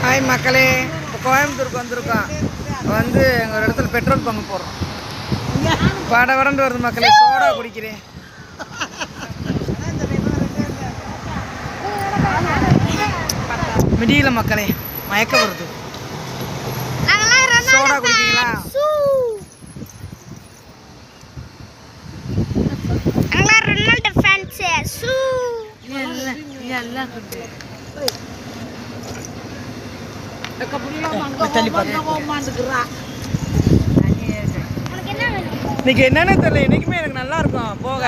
Hi மக்களே, இப்போ கோயம்புத்தூருக்கு வந்திருக்கோம். வந்து எங்கள் ஒரு இடத்துல பெட்ரோல் பங்கு போகிறோம். வட வடண்டு வருது மக்களே, சோடா குடிக்கிறேன். மிடியில மக்களே, மயக்க வருது. சோடா குடிக்கிறீங்களா? இன்னைக்கு என்னன்னு தெரியல, இன்னைக்குமே எனக்கு நல்லா இருக்கும் போக.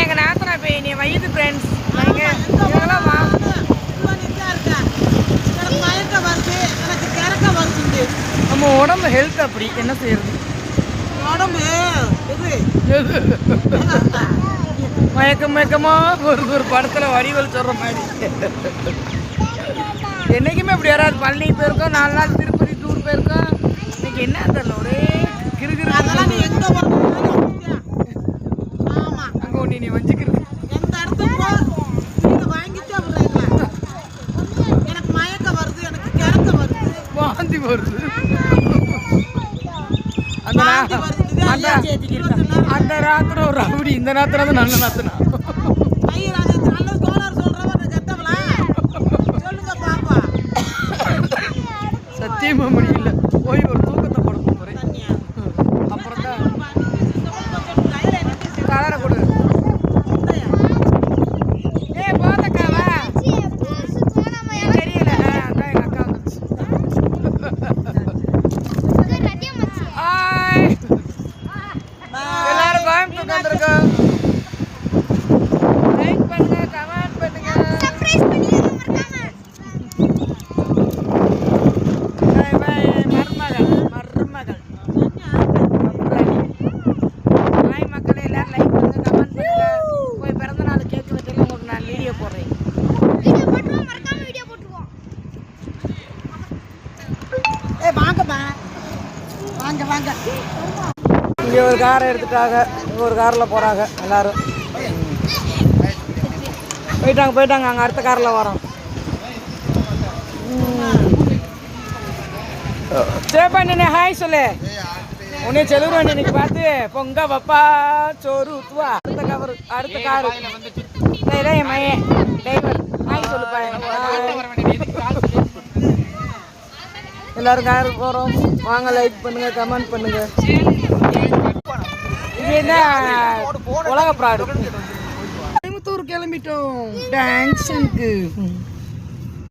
எங்க நாத்தனா போய் நீ வயது ஃப்ரெண்ட்ஸ் நம்ம உடம்பு ஹெல்த் அப்படி என்ன செய்யறது. மயக்கமா ஒரு படத்துல வடிவல் சொல்ற மாதிரி என்னைக்குமே அப்படி யாராவது பழனி போயிருக்கோம், 4 நாள் திருப்பதி டூர் போயிருக்கோம். இன்னைக்கு என்ன தெரியல, ஒரே கிருகிரு. அதெல்லாம் நீ எங்க அங்க ஒண்ணு நீ வஞ்சிக்கிருக்கு எந்த இடத்துக்கு வாங்கிட்டு எனக்கு மயக்க வருது, எனக்கு கிறக்க வருது, வாந்தி வருது. அந்த ராத்திரம் ஒரு ரவுடி, இந்த ராத்திரம் தான் நல்ல ராத்திரம். சத்தியமா முடியல, போய் ஒரு தூக்கத்தை போட போறேன். அப்புறம் தான் கலரை கொடு. போதக்காவா தெரியல, அதான் எங்க அக்கா வந்துச்சு. எல்லாரும் கோயம்புத்தூர் வந்திருக்கோம். லைக் பண்ணுங்க, கமெண்ட் பண்ணுங்க, சப்ஸ்கிரைப் பண்ணுங்க. மருமகள் ஹாய் மக்களே, எல்லாரும் லைக் பண்ணுங்க, கமெண்ட் பண்ணுங்க. போய் பிறந்த நாள் கேக் வெட்டல, உங்களுக்கு நான் வீடியோ போடுறேன். மறக்காம வீடியோ போட்டுருவோம். வாங்க இங்கே ஒரு காரை எடுத்துட்டாங்க, இங்கே ஒரு காரில் போகிறாங்க எல்லாரும். போயிட்டாங்க. அங்கே அடுத்த காரில் வரோம். சேப்பண்ணே ஹாய் சொல்லு. உன்னை செலுவன் இன்னைக்கு பார்த்து பொங்க பப்பா சோறு ஊத்துவா. அடுத்த காரு என் மையன் டிரைவர் ஹாய் சொல்லுப்பா. எல்லாரும் காருக்கு போகிறோம். வாங்க, லைக் பண்ணுங்க, கமெண்ட் பண்ணுங்க. இது என்ன உலக ப்ராடு. கோயம்புத்தூர் கிளம்பிட்டோம் டான்ஸனுக்கு.